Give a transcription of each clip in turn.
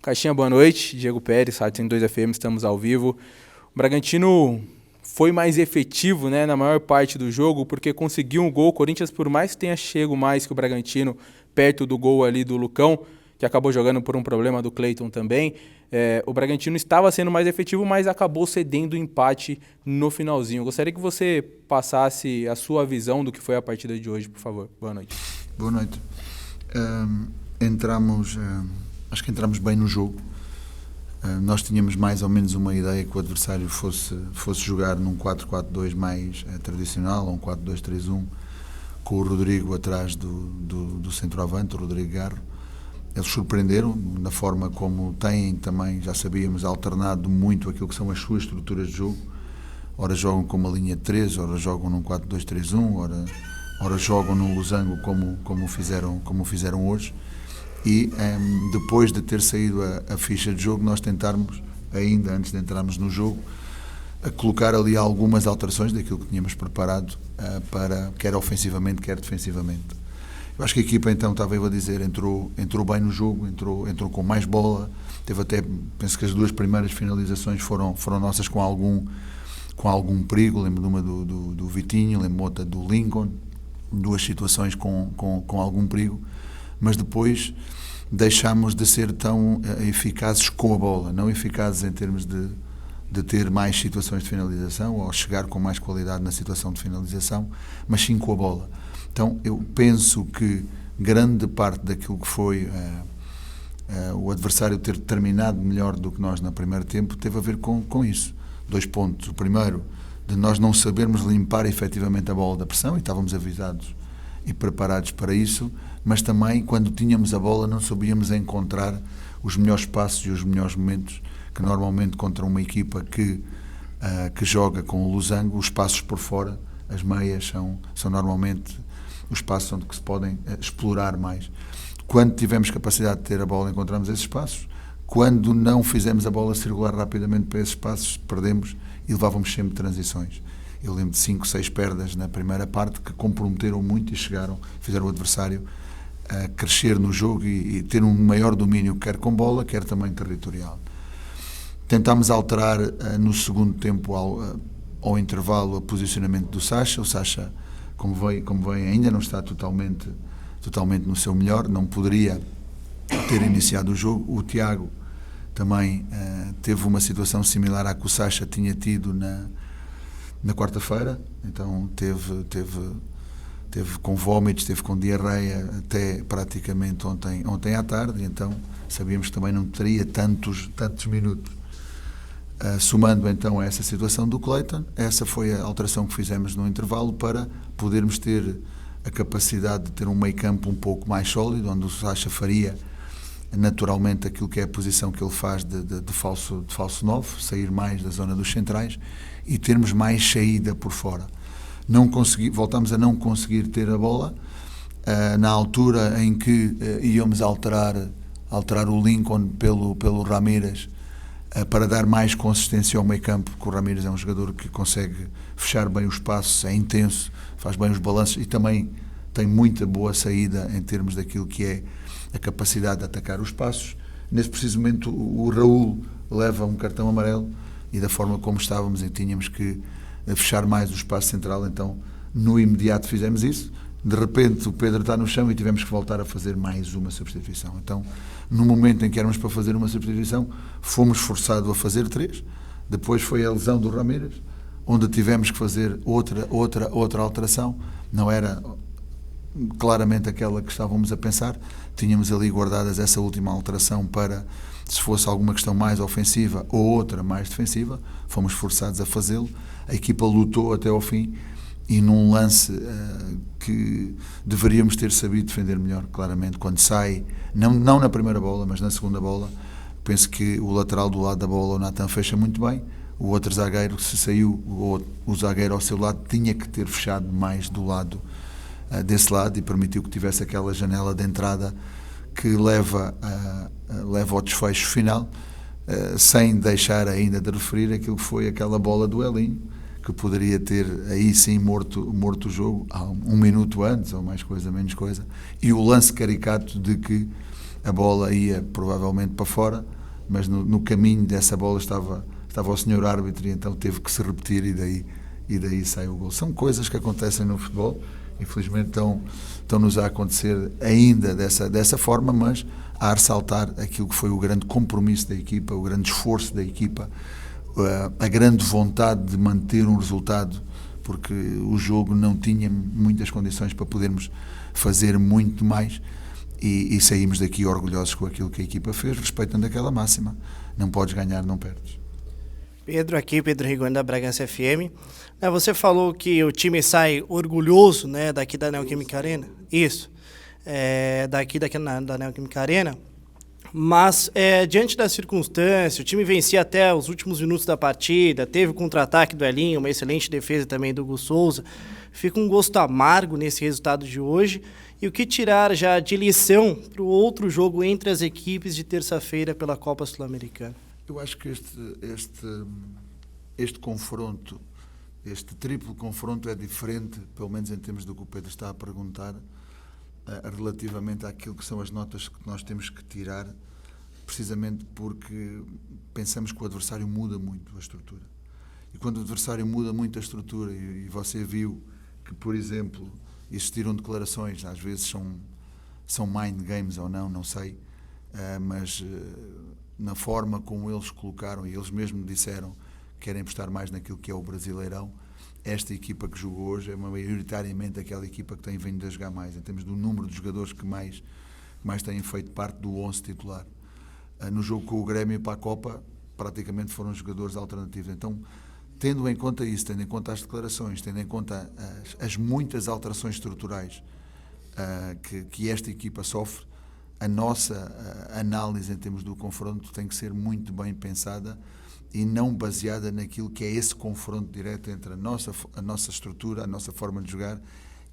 Caixinha, boa noite. Diego Pérez, Rádio 102 FM, estamos ao vivo. O Bragantino foi mais efetivo, né, na maior parte do jogo, porque conseguiu um gol. O Corinthians, por mais que tenha chego mais que o Bragantino, perto do gol ali do Lucão, que acabou jogando por um problema do Cleiton também, o Bragantino estava sendo mais efetivo, mas acabou cedendo o empate no finalzinho. Eu gostaria que você passasse a sua visão do que foi a partida de hoje, por favor. Boa noite. Boa noite. Acho que entramos bem no jogo. Nós tínhamos mais ou menos uma ideia que o adversário fosse jogar num 4-4-2 mais tradicional, ou um 4-2-3-1, com o Rodrigo atrás do centroavante, o Rodrigo Garro. Eles surpreenderam na forma como têm também, já sabíamos, alternado muito aquilo que são as suas estruturas de jogo. Ora jogam com uma linha de 3, ora jogam num 4-2-3-1, ora jogam num losango como fizeram hoje. E depois de ter saído a ficha de jogo, nós tentarmos, ainda antes de entrarmos no jogo, a colocar ali algumas alterações daquilo que tínhamos preparado, para quer ofensivamente, quer defensivamente. Eu acho que a equipa, então, estava eu a dizer, entrou bem no jogo, entrou com mais bola, teve até, penso que as duas primeiras finalizações foram nossas com algum perigo. Lembro de uma do Vitinho, lembro outra do Lincoln, duas situações com algum perigo, mas depois deixámos de ser tão eficazes com a bola, não eficazes em termos de ter mais situações de finalização ou chegar com mais qualidade na situação de finalização, mas sim com a bola. Então eu penso que grande parte daquilo que foi o adversário ter terminado melhor do que nós no primeiro tempo teve a ver com isso. 2 pontos. O primeiro, de nós não sabermos limpar efetivamente a bola da pressão, e estávamos avisados e preparados para isso, mas também quando tínhamos a bola não sabíamos encontrar os melhores passos e os melhores momentos, que normalmente contra uma equipa que joga com o losango, os passos por fora, as meias, são normalmente os passos onde se podem explorar mais. Quando tivemos capacidade de ter a bola, encontramos esses passos. Quando não fizemos a bola circular rapidamente para esses passos, perdemos e levávamos sempre transições. Eu lembro de 5, 6 perdas na primeira parte que comprometeram muito e fizeram o adversário a crescer no jogo e ter um maior domínio, quer com bola, quer também territorial. Tentámos alterar no segundo tempo, ao intervalo, o posicionamento do Sacha. O Sacha, como vem, ainda não está totalmente no seu melhor, não poderia ter iniciado o jogo. O Tiago também teve uma situação similar à que o Sacha tinha tido na quarta-feira, então teve com vômitos, teve com diarreia até praticamente ontem à tarde, então sabíamos que também não teria tantos minutos. Somando então a essa situação do Cleiton, essa foi a alteração que fizemos no intervalo para podermos ter a capacidade de ter um meio-campo um pouco mais sólido, onde o Sacha faria naturalmente aquilo que é a posição que ele faz de falso 9, sair mais da zona dos centrais e termos mais saída por fora. Voltámos a não conseguir ter a bola na altura em que íamos alterar o Lincoln pelo Ramírez, para dar mais consistência ao meio campo, porque o Ramírez é um jogador que consegue fechar bem os passos, é intenso, faz bem os balanços e também tem muita boa saída em termos daquilo que é a capacidade de atacar os passos. Nesse preciso momento o Raul leva um cartão amarelo e da forma como estávamos e tínhamos que fechar mais o espaço central, então no imediato fizemos isso. De repente o Pedro está no chão e tivemos que voltar a fazer mais uma substituição. Então, no momento em que éramos para fazer uma substituição, fomos forçados a fazer 3. Depois foi a lesão do Ramírez, onde tivemos que fazer outra alteração. Não era claramente aquela que estávamos a pensar. Tínhamos ali guardadas essa última alteração para, se fosse alguma questão mais ofensiva ou outra mais defensiva, fomos forçados a fazê-lo. A equipa lutou até ao fim e num lance que deveríamos ter sabido defender melhor, claramente, quando sai, não na primeira bola, mas na segunda bola, penso que o lateral do lado da bola, o Nathan, fecha muito bem. O outro zagueiro, se saiu, o zagueiro ao seu lado, tinha que ter fechado mais do lado desse lado e permitiu que tivesse aquela janela de entrada que leva ao desfecho final, sem deixar ainda de referir aquilo que foi aquela bola do Elinho, que poderia ter aí sim morto o jogo há um minuto antes, ou mais coisa, menos coisa, e o lance caricato de que a bola ia provavelmente para fora, mas no caminho dessa bola estava o senhor árbitro e então teve que se repetir e daí sai o gol. São coisas que acontecem no futebol, infelizmente estão-nos a acontecer ainda dessa forma, mas a ressaltar aquilo que foi o grande compromisso da equipa, o grande esforço da equipa, a grande vontade de manter um resultado, porque o jogo não tinha muitas condições para podermos fazer muito mais e saímos daqui orgulhosos com aquilo que a equipa fez, respeitando aquela máxima: não podes ganhar, não perdes. Pedro Rigoni da Bragança FM. Você falou que o time sai orgulhoso, né, daqui da Neoquímica Arena. Isso. Daqui da Neoquímica Arena. Mas, diante da circunstância, o time vencia até os últimos minutos da partida, teve o contra-ataque do Elinho, uma excelente defesa também do Hugo Souza. Fica um gosto amargo nesse resultado de hoje. E o que tirar já de lição para o outro jogo entre as equipes de terça-feira pela Copa Sul-Americana? Eu acho que este confronto, este triplo confronto é diferente, pelo menos em termos do que o Pedro está a perguntar, relativamente àquilo que são as notas que nós temos que tirar, precisamente porque pensamos que o adversário muda muito a estrutura. E quando o adversário muda muito a estrutura, e você viu que, por exemplo, existiram declarações, às vezes são mind games ou não sei, mas na forma como eles colocaram, e eles mesmos disseram que querem apostar mais naquilo que é o Brasileirão, esta equipa que jogou hoje é maioritariamente aquela equipa que tem vindo a jogar mais, em termos do número de jogadores que mais têm feito parte do 11 titular. No jogo com o Grêmio para a Copa, praticamente foram jogadores alternativos. Então, tendo em conta isso, tendo em conta as declarações, tendo em conta as muitas alterações estruturais que esta equipa sofre, a nossa análise em termos do confronto tem que ser muito bem pensada e não baseada naquilo que é esse confronto direto entre a nossa estrutura, a nossa forma de jogar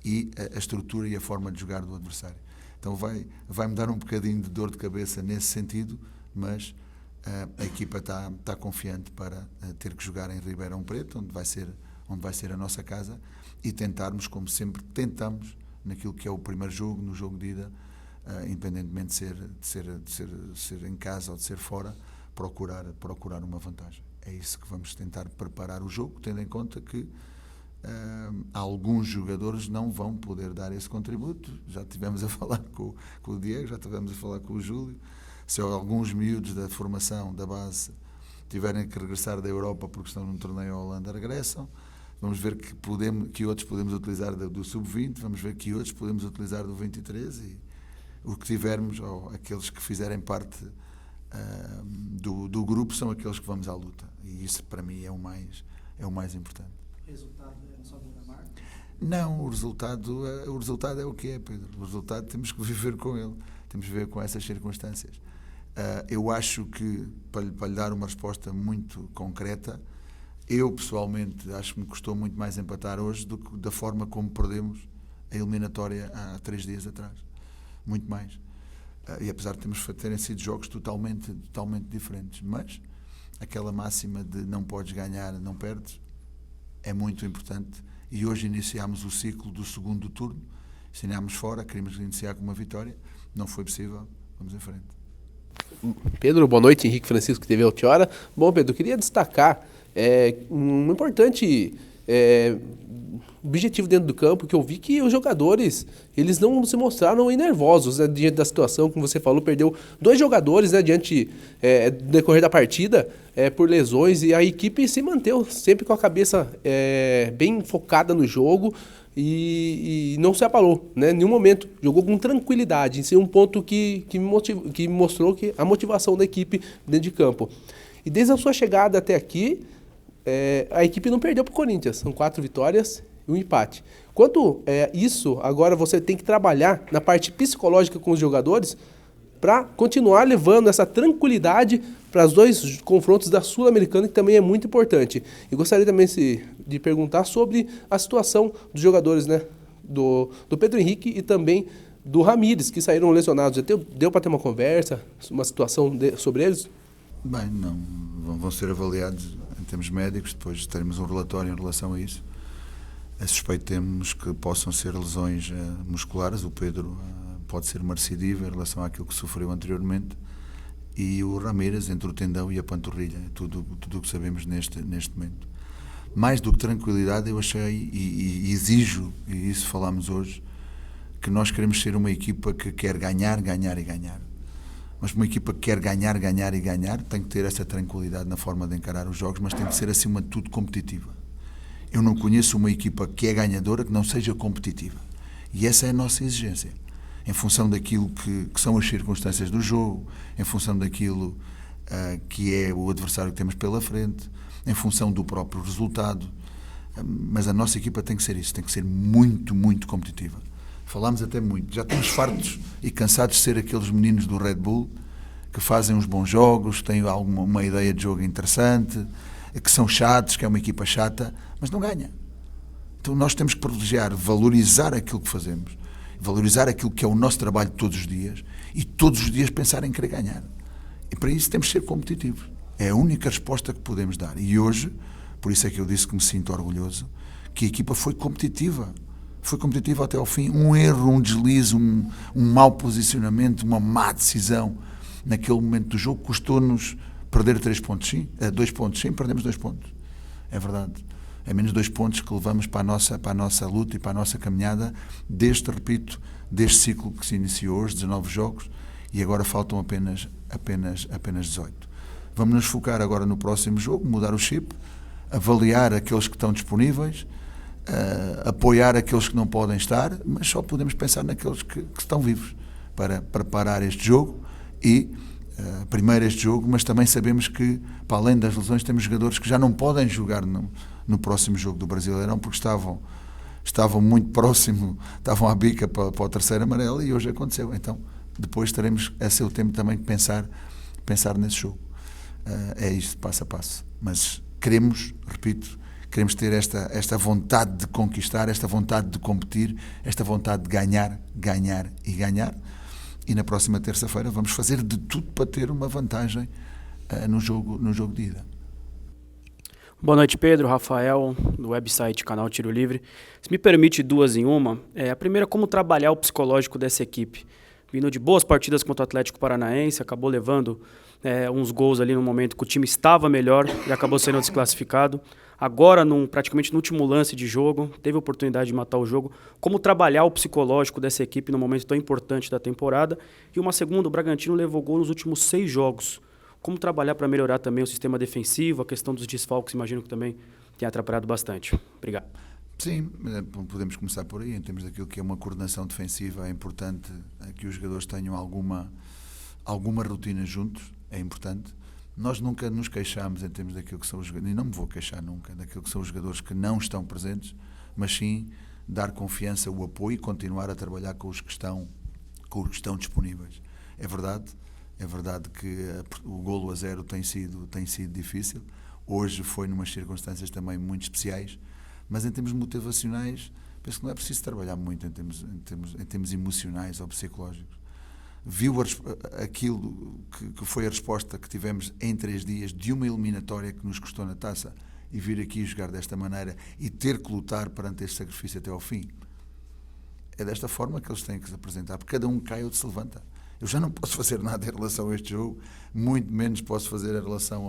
e a estrutura e a forma de jogar do adversário. Então vai-me dar um bocadinho de dor de cabeça nesse sentido, mas a equipa está confiante para ter que jogar em Ribeirão Preto, onde vai ser a nossa casa, e tentarmos, como sempre tentamos, naquilo que é o primeiro jogo, no jogo de ida, independentemente de ser em casa ou de ser fora, procurar uma vantagem. É isso que vamos tentar preparar o jogo, tendo em conta que alguns jogadores não vão poder dar esse contributo. Já estivemos a falar com o Diego, já estivemos a falar com o Júlio. Se alguns miúdos da formação, da base, tiverem que regressar da Europa porque estão num torneio à Holanda, regressam. Vamos ver que outros podemos utilizar do Sub-20, vamos ver que outros podemos utilizar do 23 e o que tivermos, ou aqueles que fizerem parte do grupo, são aqueles que vamos à luta. E isso, para mim, é o mais importante. O resultado é só da marca? Não, o resultado é o que é, Pedro. O resultado temos que viver com ele, temos que viver com essas circunstâncias. Eu acho que, para lhe dar uma resposta muito concreta, eu pessoalmente acho que me custou muito mais empatar hoje do que da forma como perdemos a eliminatória há 3 dias atrás. Muito mais. E apesar de terem sido jogos totalmente diferentes, mas aquela máxima de não podes ganhar, não perdes, é muito importante. E hoje iniciámos o ciclo do segundo turno, ensinámos fora, queríamos iniciar com uma vitória, não foi possível, vamos em frente. Pedro, boa noite. Henrique Francisco, TV Altiora. Bom, Pedro, queria destacar um importante objetivo dentro do campo, que eu vi que os jogadores, eles não se mostraram nervosos, né, diante da situação, como você falou, perdeu 2 jogadores, né, diante do decorrer da partida, por lesões, e a equipe se manteve sempre com a cabeça bem focada no jogo e não se abalou, né, em nenhum momento, jogou com tranquilidade. Isso é um ponto que mostrou que a motivação da equipe dentro de campo. E desde a sua chegada até aqui, a equipe não perdeu para o Corinthians, são 4 vitórias e 1 empate. Quanto isso, agora você tem que trabalhar na parte psicológica com os jogadores para continuar levando essa tranquilidade para os 2 confrontos da Sul-Americana, que também é muito importante. E gostaria também de perguntar sobre a situação dos jogadores, né, do Pedro Henrique e também do Ramires, que saíram lesionados. Deu para ter uma conversa, uma situação sobre eles? Bem, não, vão ser avaliados em termos médicos, depois teremos um relatório em relação a isso. Suspeitemos que possam ser lesões musculares. O Pedro pode ser uma recidiva em relação àquilo que sofreu anteriormente, e o Ramírez entre o tendão e a panturrilha, tudo o que sabemos neste momento. Mais do que tranquilidade, eu achei e exijo, e isso falámos hoje, que nós queremos ser uma equipa que quer ganhar, ganhar e ganhar. Mas uma equipa que quer ganhar, ganhar e ganhar tem que ter essa tranquilidade na forma de encarar os jogos, mas tem que ser acima de tudo competitiva. Eu não conheço uma equipa que é ganhadora que não seja competitiva. E essa é a nossa exigência. Em função daquilo que são as circunstâncias do jogo, em função daquilo que é o adversário que temos pela frente, em função do próprio resultado. Mas a nossa equipa tem que ser isso, tem que ser muito, muito competitiva. Falámos até muito, já estamos fartos e cansados de ser aqueles meninos do Red Bull que fazem uns bons jogos, têm uma ideia de jogo interessante, que são chatos, que é uma equipa chata, mas não ganha. Então nós temos que privilegiar, valorizar aquilo que fazemos, valorizar aquilo que é o nosso trabalho todos os dias e todos os dias pensar em querer ganhar. E para isso temos que ser competitivos. É a única resposta que podemos dar. E hoje, por isso é que eu disse que me sinto orgulhoso, que a equipa foi competitiva. Foi competitiva até ao fim. Um erro, um deslize, um mau posicionamento, uma má decisão naquele momento do jogo custou-nos perder 3 pontos, sim. 2 pontos, sim, perdemos 2 pontos. É verdade. É menos 2 pontos que levamos para a nossa luta e para a nossa caminhada deste ciclo que se iniciou hoje, 19 jogos, e agora faltam apenas 18. Vamos nos focar agora no próximo jogo, mudar o chip, avaliar aqueles que estão disponíveis, apoiar aqueles que não podem estar, mas só podemos pensar naqueles que estão vivos para preparar este jogo e primeiro este jogo, mas também sabemos que, para além das lesões, temos jogadores que já não podem jogar no próximo jogo do Brasileirão porque estavam muito próximo, estavam à bica para o terceiro amarelo e hoje aconteceu. Então, depois teremos a seu tempo também de pensar nesse jogo. É isto, passo a passo. Mas queremos ter esta vontade de conquistar, esta vontade de competir, esta vontade de ganhar, ganhar e ganhar. E na próxima terça-feira vamos fazer de tudo para ter uma vantagem no jogo de ida. Boa noite, Pedro, Rafael, do website Canal Tiro Livre. Se me permite 2 em 1, a primeira, como trabalhar o psicológico dessa equipe. Vindo de boas partidas contra o Atlético Paranaense, acabou levando uns gols ali no momento que o time estava melhor e acabou sendo desclassificado. Agora, praticamente no último lance de jogo, teve a oportunidade de matar o jogo. Como trabalhar o psicológico dessa equipe no momento tão importante da temporada. E uma segunda, o Bragantino levou gol nos últimos 6 jogos. Como trabalhar para melhorar também o sistema defensivo, a questão dos desfalques, imagino que também tenha atrapalhado bastante. Obrigado. Sim, podemos começar por aí, em termos daquilo que é uma coordenação defensiva. É importante que os jogadores tenham alguma rotina juntos, é importante. Nós nunca nos queixamos em termos daquilo que são os jogadores, e não me vou queixar nunca, daquilo que são os jogadores que não estão presentes, mas sim dar confiança, o apoio e continuar a trabalhar com os que estão disponíveis. É verdade que o golo a 0 tem sido difícil. Hoje foi numas circunstâncias também muito especiais, mas em termos motivacionais, penso que não é preciso trabalhar muito em termos emocionais ou psicológicos. Viu aquilo que foi a resposta que tivemos em 3 dias de uma eliminatória que nos custou na taça e vir aqui jogar desta maneira e ter que lutar perante este sacrifício até ao fim. É desta forma que eles têm que se apresentar, porque cada um cai ou se levanta. Eu já não posso fazer nada em relação a este jogo, muito menos posso fazer em relação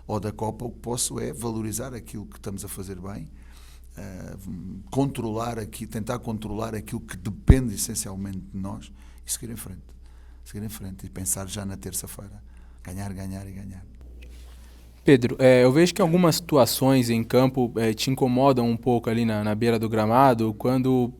ao da Copa. O que posso é valorizar aquilo que estamos a fazer bem, tentar controlar aquilo que depende essencialmente de nós e seguir em frente e pensar já na terça-feira, ganhar, ganhar e ganhar. Pedro, eu vejo que algumas situações em campo te incomodam um pouco ali na beira do gramado, quando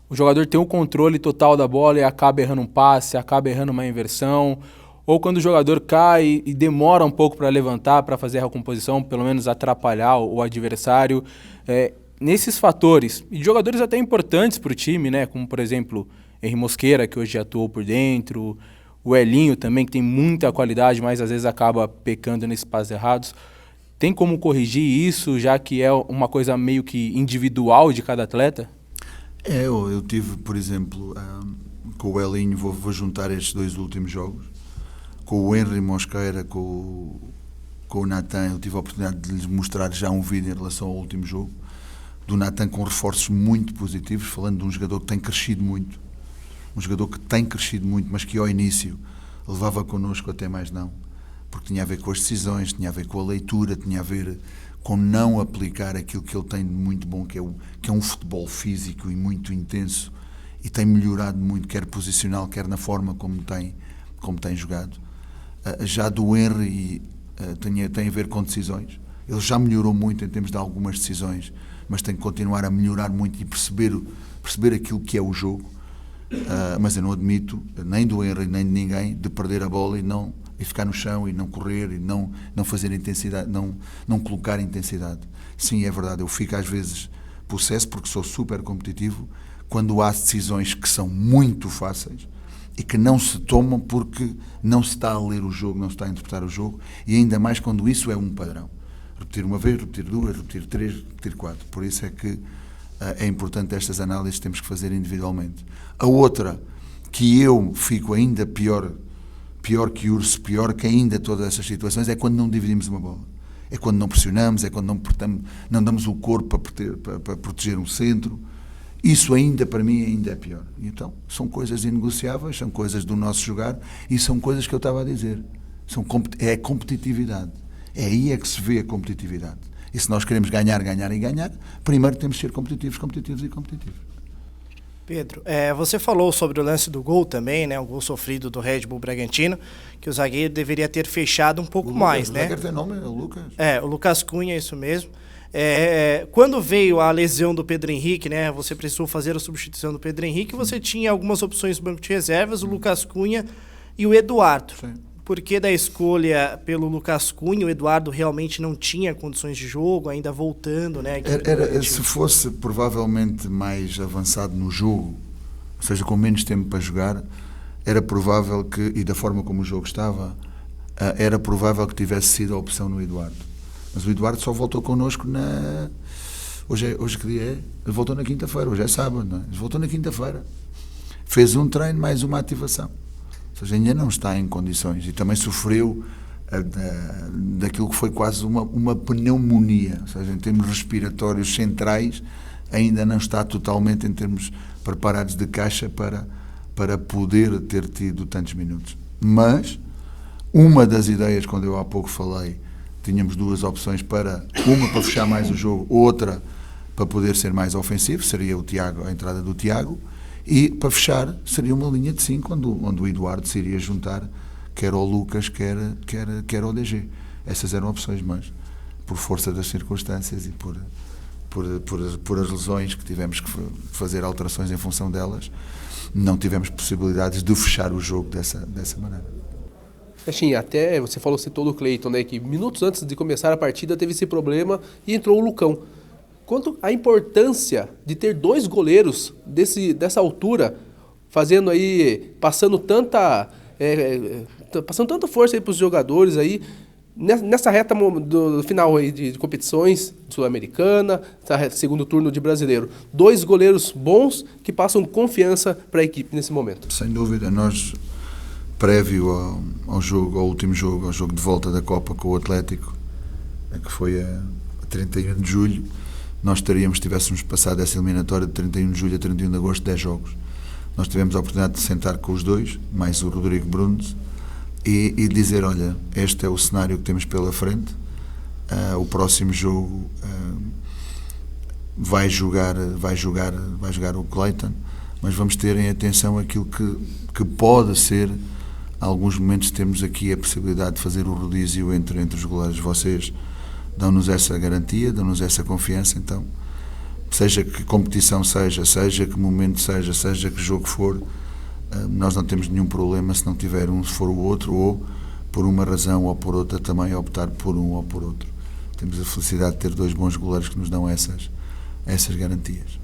o jogador tem o controle total da bola e acaba errando um passe, acaba errando uma inversão, ou quando o jogador cai e demora um pouco para levantar, para fazer a recomposição, pelo menos atrapalhar o adversário. Nesses fatores, e jogadores até importantes para o time, né, como por exemplo Henry Mosqueira, que hoje atuou por dentro, o Elinho também, que tem muita qualidade, mas às vezes acaba pecando nesses passes errados. Tem como corrigir isso, já que é uma coisa meio que individual de cada atleta? Eu tive, por exemplo, com o Elinho, vou juntar estes 2 últimos jogos, com o Henry Mosqueira, com o Natan. Eu tive a oportunidade de lhes mostrar já um vídeo em relação ao último jogo, do Natan com reforços muito positivos, falando de um jogador que tem crescido muito, um jogador que tem crescido muito, mas que ao início levava connosco até mais não, porque tinha a ver com as decisões, tinha a ver com a leitura, tinha a ver com não aplicar aquilo que ele tem de muito bom, que é um futebol físico e muito intenso, e tem melhorado muito, quer posicional, quer na forma como tem jogado. Já do Henry tem a ver com decisões. Ele já melhorou muito em termos de algumas decisões, mas tem que continuar a melhorar muito e perceber aquilo que é o jogo. Mas eu não admito, nem do Henry, nem de ninguém, de perder a bola e ficar no chão e não correr e não fazer intensidade, não colocar intensidade. Sim, é verdade, eu fico às vezes possesso porque sou super competitivo quando há decisões que são muito fáceis e que não se tomam porque não se está a ler o jogo, não se está a interpretar o jogo, e ainda mais quando isso é um padrão. Repetir uma vez, repetir duas, repetir três, repetir quatro. Por isso é que é importante estas análises, temos que fazer individualmente. A outra, que eu fico ainda pior que Urso, pior que ainda todas essas situações, é quando não dividimos uma bola. É quando não pressionamos, é quando não damos o corpo para proteger um centro. Isso ainda, para mim, ainda é pior. Então, são coisas inegociáveis, são coisas do nosso jogar e são coisas que eu estava a dizer. É a competitividade. É aí é que se vê a competitividade. E se nós queremos ganhar, primeiro temos que ser competitivos. Pedro, você falou sobre o lance do gol também, né? O gol sofrido do Red Bull Bragantino, que o zagueiro deveria ter fechado um pouco mais, né? O zagueiro tem nome, é o Lucas. O Lucas Cunha, isso mesmo. Quando veio a lesão do Pedro Henrique, né? Você precisou fazer a substituição do Pedro Henrique, você tinha algumas opções no banco de reservas, o Lucas Cunha e o Eduardo. Sim. Por que da escolha pelo Lucas Cunha? O Eduardo realmente não tinha condições de jogo, ainda voltando, né? Se fosse provavelmente mais avançado no jogo, ou seja, com menos tempo para jogar, era provável que, e da forma como o jogo estava, era provável que tivesse sido a opção no Eduardo. Mas o Eduardo só voltou connosco hoje que dia é? Ele voltou na quinta-feira, hoje é sábado, não é? Ele voltou na quinta-feira. Fez um treino, mais uma ativação. Ou seja, ainda não está em condições e também sofreu daquilo que foi quase uma pneumonia, ou seja, em termos respiratórios centrais, ainda não está totalmente em termos preparados de caixa para poder ter tido tantos minutos. Mas, uma das ideias, quando eu há pouco falei, tínhamos duas opções uma para fechar mais o jogo, outra para poder ser mais ofensivo, seria a entrada do Tiago, e para fechar seria uma linha de 5 onde o Eduardo se iria juntar quer ao Lucas, quer ao DG. Essas eram opções, mas por força das circunstâncias e por as lesões que tivemos que fazer alterações em função delas, não tivemos possibilidades de fechar o jogo dessa maneira. Assim, até você citou do Cleiton, né, que minutos antes de começar a partida teve esse problema e entrou o Lucão. Quanto à importância de ter dois goleiros dessa altura, passando tanta força para os jogadores aí, nessa reta do final aí de competições sul-americana, segundo turno de brasileiro. Dois goleiros bons que passam confiança para a equipe nesse momento. Sem dúvida, nós, prévio ao último jogo, ao jogo de volta da Copa com o Atlético, que foi a 31 de julho, nós tivéssemos passado essa eliminatória de 31 de julho a 31 de agosto, 10 jogos. Nós tivemos a oportunidade de sentar com os dois, mais o Rodrigo Brunes, e dizer, olha, este é o cenário que temos pela frente, o próximo jogo vai jogar o Cleiton, mas vamos ter em atenção aquilo que pode ser, alguns momentos temos aqui a possibilidade de fazer o rodízio entre os goleiros. Vocês dão-nos essa garantia, dão-nos essa confiança, então, seja que competição seja que momento seja que jogo for, nós não temos nenhum problema se não tiver um, se for o outro, ou por uma razão ou por outra também optar por um ou por outro. Temos a felicidade de ter dois bons goleiros que nos dão essas garantias.